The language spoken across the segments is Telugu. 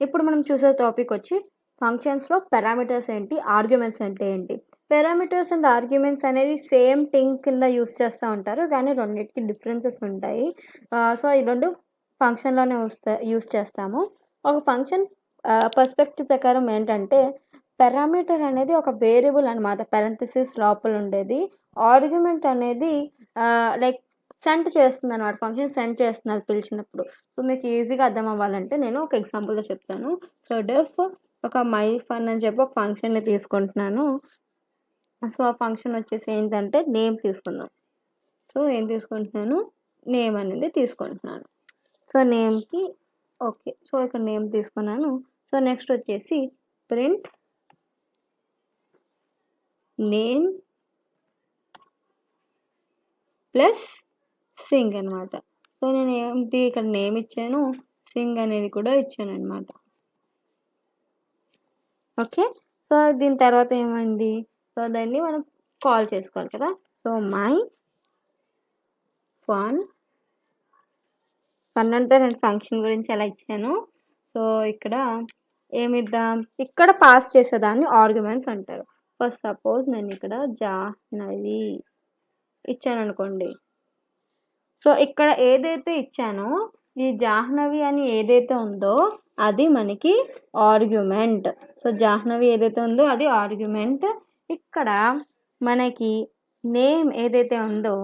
ఇప్పుడు మనం చూసే టాపిక్ వచ్చి ఫంక్షన్స్లో పారామీటర్స్ ఏంటి, ఆర్గ్యుమెంట్స్ అంటే ఏంటి. పారామీటర్స్ అండ్ ఆర్గ్యుమెంట్స్ అనేది సేమ్ థింగ్ కింద యూస్ చేస్తూ ఉంటారు, కానీ రెండింటికి డిఫరెన్సెస్ ఉంటాయి. సో ఈ రెండు ఫంక్షన్లోనే యూస్ చేస్తాము. ఒక ఫంక్షన్ పర్స్పెక్టివ్ ప్రకారం ఏంటంటే పారామీటర్ అనేది ఒక వేరియబుల్ అనమాట, పారెంథసిస్ లోపల ఉండేది. ఆర్గ్యుమెంట్ అనేది లైక్ సెండ్ చేస్తుంది అనమాట, ఫంక్షన్ సెండ్ చేస్తుంది అది పిలిచినప్పుడు. సో మీకు ఈజీగా అర్థం అవ్వాలంటే నేను ఒక ఎగ్జాంపుల్తో చెప్తాను. సో డెఫ్ ఒక మై ఫన్ అని చెప్పి ఒక ఫంక్షన్ని తీసుకుంటున్నాను. సో ఆ ఫంక్షన్ వచ్చేసి ఏంటంటే నేమ్ తీసుకుందాం. సో ఏం తీసుకుంటున్నాను, నేమ్ అనేది తీసుకుంటున్నాను. సో నేమ్కి ఓకే, సో ఇక్కడ నేమ్ తీసుకున్నాను. సో నెక్స్ట్ వచ్చేసి ప్రింట్ నేమ్ ప్లస్ సింగ్ అనమాట. సో నేను ఏంటి ఇక్కడ నేమ్ ఇచ్చాను, సింగ్ అనేది కూడా ఇచ్చాను అనమాట. ఓకే, సో దీని తర్వాత ఏమైంది, సో దాన్ని మనం కాల్ చేసుకోవాలి కదా. సో మై ఫన్ అంటే నేను ఫంక్షన్ గురించి ఎలా ఇచ్చాను. సో ఇక్కడ ఏమిద్దాం, ఇక్కడ పాస్ చేసేదాన్ని ఆర్గ్యుమెంట్స్ అంటారు. ఫస్ట్ సపోజ్ నేను ఇక్కడ జాహ్నవి ఇచ్చాను అనుకోండి. సో ఇక్కడ ఏదైతే ఇచ్చానో ఈ జాహ్నవి అని ఏదైతే ఉందో అది మనకి ఆర్గ్యుమెంట్. సో జాహ్నవి ఏదైతే ఉందో అది ఆర్గ్యుమెంట్. ఇక్కడ మనకి నేమ్ ఏదైతే ఉందో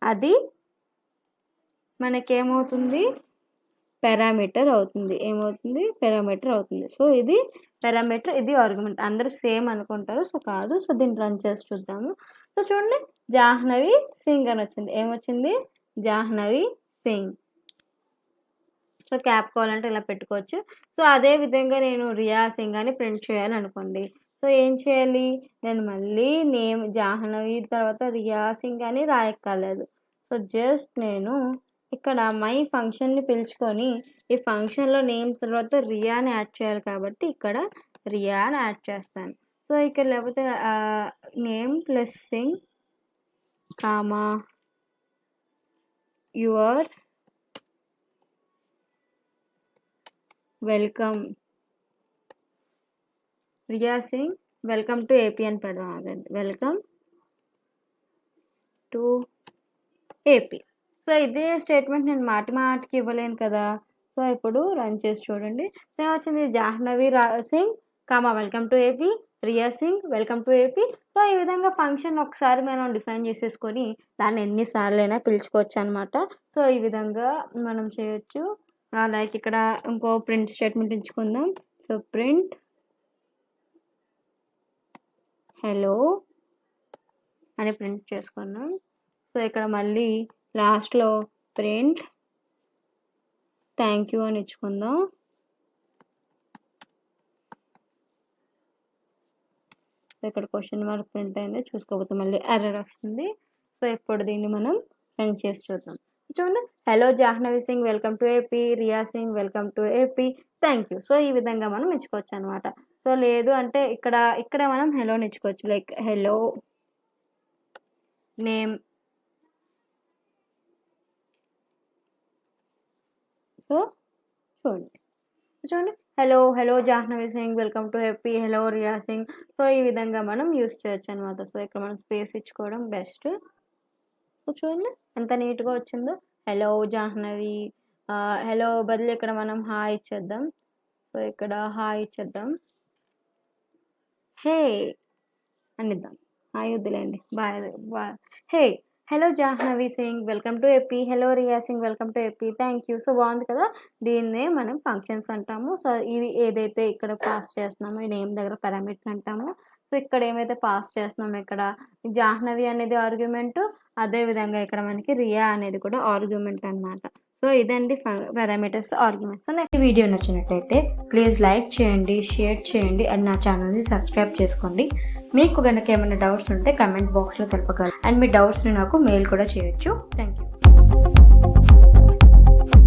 అది మనకేమవుతుంది, పారామీటర్ అవుతుంది. ఏమవుతుంది, పారామీటర్ అవుతుంది. సో ఇది పారామీటర్, ఇది ఆర్గ్యుమెంట్. అందరూ సేమ్ అనుకుంటారు, సో కాదు. సో దీన్ని రన్ చేసి చూద్దాము. సో చూడండి, జాహ్నవి సింగ్ అని వచ్చింది. ఏమొచ్చింది, జాహ్నవి సింగ్. సో క్యాప్ కావాలంటే ఇలా పెట్టుకోవచ్చు. సో అదే విధంగా నేను రియా సింగ్ అని ప్రింట్ చేయాలనుకోండి. సో ఏం చేయాలి, నేను మళ్ళీ నేమ్ జాహ్నవి తర్వాత రియా సింగ్ అని రాయక్కర్లేదు. సో జస్ట్ నేను ఇక్కడ మై ఫంక్షన్ని పిలుచుకొని ఈ ఫంక్షన్లో నేమ్ తర్వాత రియాని యాడ్ చేయాలి కాబట్టి ఇక్కడ రియాని యాడ్ చేస్తాను. సో ఇక్కడ లేకపోతే name plus Singh comma your welcome Riya Singh welcome to AP అని పెడదాం. అదండి, వెల్కమ్ టు ఏపీ. సో ఇదే స్టేట్మెంట్ నేను మాటికి ఇవ్వలేను కదా. సో ఇప్పుడు రన్ చేసి చూడండి, వచ్చింది Jahnavi Singh comma welcome to AP, Riya Singh welcome to AP. So ఈ విధంగా ఫంక్షన్ ఒకసారి మనం డిఫైన్ చేసేసుకొని దాన్ని ఎన్నిసార్లు అయినా పిలుచుకోవచ్చు అనమాట. సో ఈ విధంగా మనం చేయొచ్చు. లైక్ ఇక్కడ ఇంకో ప్రింట్ స్టేట్మెంట్ ఎంచుకుందాం. సో ప్రింట్ హలో అని ప్రింట్ చేసుకున్నాం. సో ఇక్కడ మళ్ళీ లాస్ట్లో ప్రింట్ థ్యాంక్ యూ అని ఇచ్చుకుందాం. సో ఇక్కడ క్వశ్చన్ మార్క్ ప్రింట్ అయింది, చూసుకోకపోతే మళ్ళీ ఎర్రర్ వస్తుంది. సో ఇప్పుడు దీన్ని మనం రన్ చేసి చూద్దాం. చూడండి, hello Jahnavi Singh welcome to AP, Riya Singh welcome to AP, thank you. So ఈ విధంగా మనం ఇచ్చుకోవచ్చు అనమాట. సో లేదు అంటే ఇక్కడ మనం హెలోని ఇచ్చుకోవచ్చు. Like hello name. సో చూడండి hello Jahnavi Singh welcome to AP, hello Riya Singh. So ఈ విధంగా మనం యూస్ చేయొచ్చు అనమాట. సో ఇక్కడ మనం స్పేస్ ఇచ్చుకోవడం బెస్ట్. సో చూడండి ఎంత నీట్గా వచ్చిందో. హలో జాహ్నవి, హలో బదులు ఇక్కడ మనం హాయ్ ఇచ్చేద్దాం. సో ఇక్కడ హాయ్ ఇచ్చేద్దాం, హే అనిద్దాం. హాయ్ వద్దులేండి, bye. Hey hello Jahnavi Singh welcome to AP, hello Riya Singh welcome to AP, thank you. So బాగుంది కదా, దీన్నే మనం ఫంక్షన్స్ అంటాము. సో ఇది ఏదైతే ఇక్కడ పాస్ చేస్తున్నామో ఈ నేమ్ దగ్గర పారామీటర్ అంటాము. సో ఇక్కడ ఏమైతే పాస్ చేస్తున్నామో ఇక్కడ జాహ్నవి అనేది ఆర్గ్యుమెంట్, అదేవిధంగా ఇక్కడ మనకి రియా అనేది కూడా ఆర్గ్యుమెంట్ అనమాట. సో ఇదండి పారామీటర్స్, ఆర్గ్యుమెంట్స్. సో నాకు ఈ వీడియో నచ్చినట్లయితే ప్లీజ్ లైక్ చేయండి, షేర్ చేయండి అండ్ నా ఛానల్ని సబ్స్క్రైబ్ చేసుకోండి. మీకు కనుక ఏమైనా డౌట్స్ ఉంటే కమెంట్ బాక్స్లో తెలపగలరు అండ్ మీ డౌట్స్ని నాకు మెయిల్ కూడా చేయొచ్చు. Thank you.